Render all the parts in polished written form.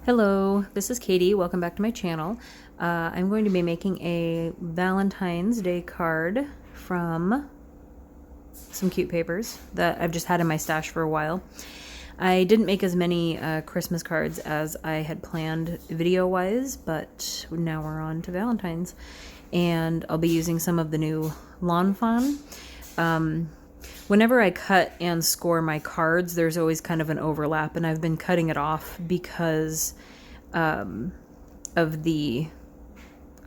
Hello, this is Katie. Welcome back to my channel. I'm going to be making a Valentine's Day card from some cute papers that I've just had in my stash for a while. I didn't make as many Christmas cards as I had planned video-wise, but now we're on to Valentine's. And I'll be using some of the new Lawn Fawn. Whenever I cut and score my cards, there's always kind of an overlap, and I've been cutting it off because of the,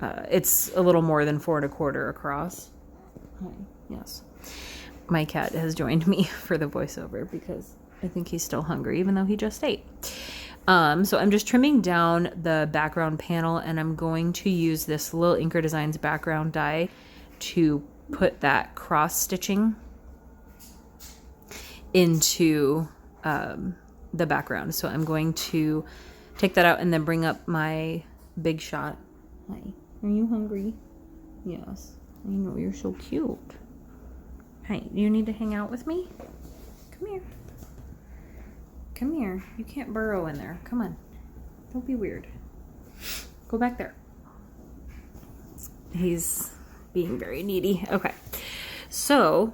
it's a little more than 4 1/4 across. Yes. My cat has joined me for the voiceover because I think he's still hungry, even though he just ate. So I'm just trimming down the background panel, and I'm going to use this Little Inker Designs background die to put that cross stitching into the background. So I'm going to take that out and then bring up my Big Shot. Hi, are you hungry? Yes, I know, you're so cute. Hi, you need to hang out with me? Come here. Come here. You can't burrow in there. Come on. Don't be weird. Go back there. He's being very needy. Okay. So,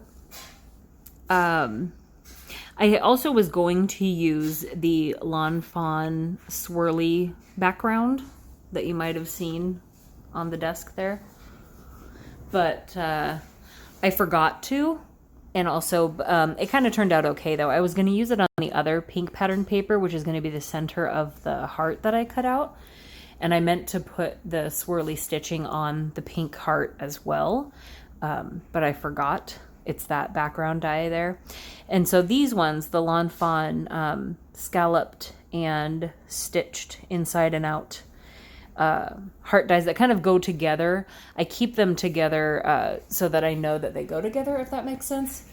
I also was going to use the Lawn Fawn swirly background that you might have seen on the desk there, but I forgot to, and also it kind of turned out okay though. I was going to use it on the other pink pattern paper, which is going to be the center of the heart that I cut out, and I meant to put the swirly stitching on the pink heart as well, but I forgot. It's that background die there. And so these ones, the Lawn Fawn scalloped and stitched inside and out heart dies that kind of go together. I keep them together so that I know that they go together, if that makes sense.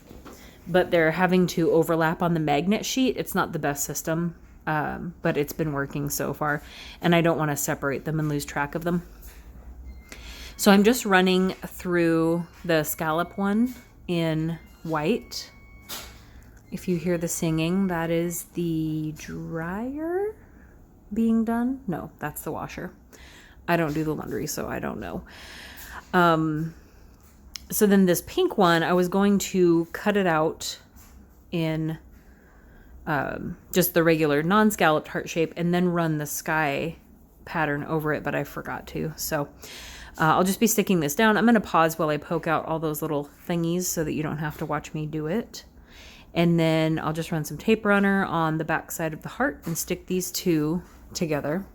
But they're having to overlap on the magnet sheet. It's not the best system, but it's been working so far. And I don't want to separate them and lose track of them. So I'm just running through the scallop one in white. If you hear the singing, that is the dryer being done. No, that's the washer. I don't do the laundry, so I don't know. So then this pink one, I was going to cut it out in just the regular non-scalloped heart shape and then run the sky pattern over it, but I forgot to. So I'll just be sticking this down. I'm going to pause while I poke out all those little thingies so that you don't have to watch me do it. And then I'll just run some tape runner on the back side of the heart and stick these two together.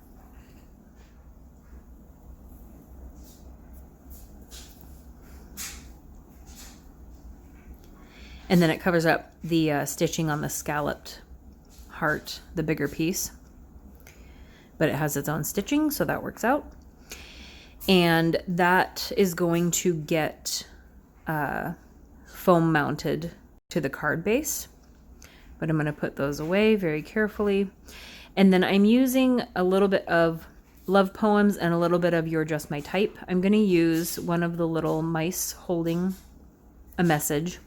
And then it covers up the stitching on the scalloped heart, the bigger piece. But it has its own stitching, so that works out. And that is going to get foam mounted to the card base. But I'm going to put those away very carefully. And then I'm using a little bit of love poems and a little bit of You're Just My Type. I'm going to use one of the little mice holding a message.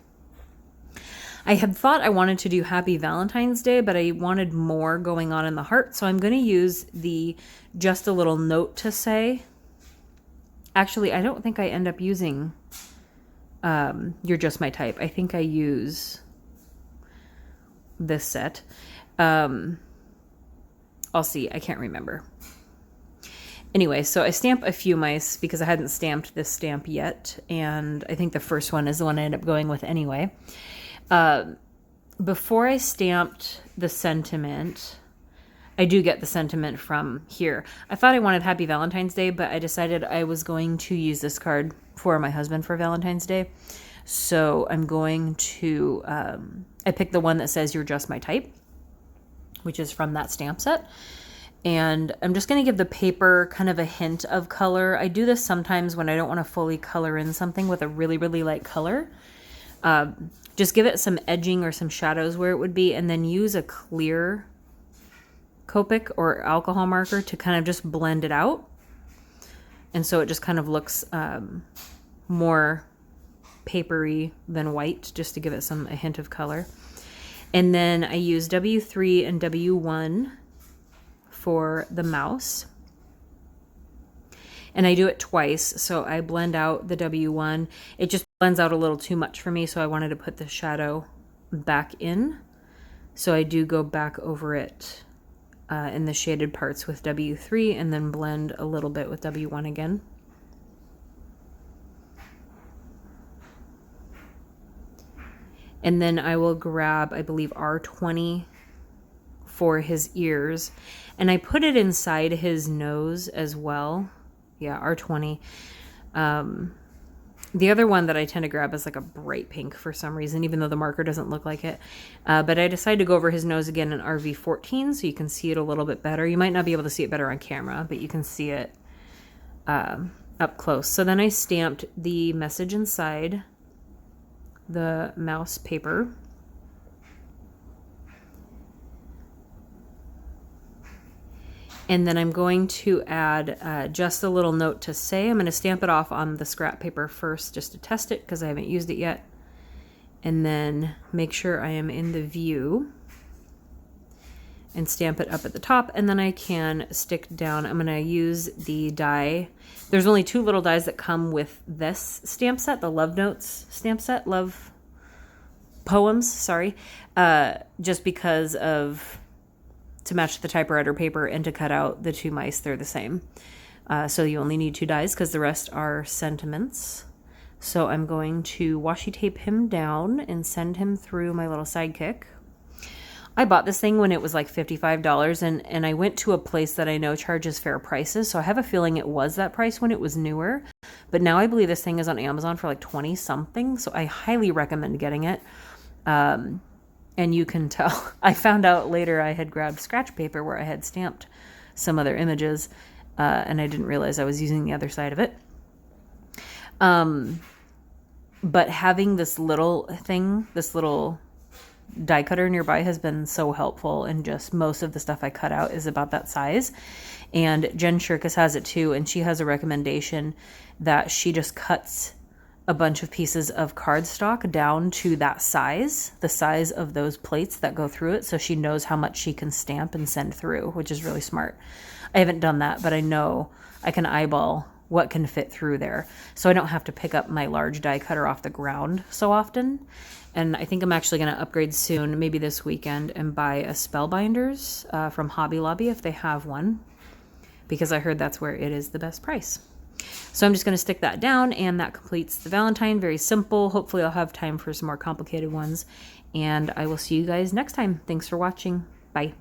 I had thought I wanted to do Happy Valentine's Day, but I wanted more going on in the heart. So I'm going to use the Just a Little Note to Say. Actually, I don't think I end up using You're Just My Type. I think I use this set. I'll see. I can't remember. Anyway, so I stamp a few mice because I hadn't stamped this stamp yet. And I think the first one is the one I end up going with anyway. Before I stamped the sentiment, I do get the sentiment from here. I thought I wanted Happy Valentine's Day, but I decided I was going to use this card for my husband for Valentine's Day. So I'm going to, I picked the one that says You're Just My Type, which is from that stamp set. And I'm just going to give the paper kind of a hint of color. I do this sometimes when I don't want to fully color in something with a really, really light color. Just give it some edging or some shadows where it would be, and then use a clear Copic or alcohol marker to kind of just blend it out. And so it just kind of looks more papery than white, just to give it a hint of color. And then I use W3 and W1 for the mouse. And I do it twice, so I blend out the W1. It just blends out a little too much for me, so I wanted to put the shadow back in. So I do go back over it in the shaded parts with W3 and then blend a little bit with W1 again. And then I will grab, I believe, R20 for his ears. And I put it inside his nose as well. Yeah, R20. The other one that I tend to grab is like a bright pink for some reason, even though the marker doesn't look like it. But I decided to go over his nose again in RV14 so you can see it a little bit better. You might not be able to see it better on camera, but you can see it up close. So then I stamped the message inside the mouse paper. And then I'm going to add just a little note to say. I'm going to stamp it off on the scrap paper first just to test it because I haven't used it yet. And then make sure I am in the view and stamp it up at the top. And then I can stick down. I'm going to use the die. There's only 2 little dies that come with this stamp set, the Love Notes stamp set, Love Poems, sorry. Just because of... to match the typewriter paper and to cut out the 2 mice, they're the same. So you only need 2 dies because the rest are sentiments. So I'm going to washi tape him down and send him through my little sidekick. I bought this thing when it was like $55 and I went to a place that I know charges fair prices. So I have a feeling it was that price when it was newer. But now I believe this thing is on Amazon for like 20 something. So I highly recommend getting it. And you can tell, I found out later I had grabbed scratch paper where I had stamped some other images, and I didn't realize I was using the other side of it. But having this little thing, this little die cutter nearby has been so helpful, and just most of the stuff I cut out is about that size. And Jen Shirkus has it too, and she has a recommendation that she just cuts a bunch of pieces of cardstock down to that size, the size of those plates that go through it, so she knows how much she can stamp and send through, which is really smart. I haven't done that, but I know I can eyeball what can fit through there, so I don't have to pick up my large die cutter off the ground so often. And I think I'm actually going to upgrade soon, maybe this weekend, and buy a Spellbinders from Hobby Lobby if they have one, because I heard that's where it is the best price. So I'm just going to stick that down, and that completes the Valentine. Very simple. Hopefully I'll have time for some more complicated ones, and I will see you guys next time. Thanks for watching. Bye.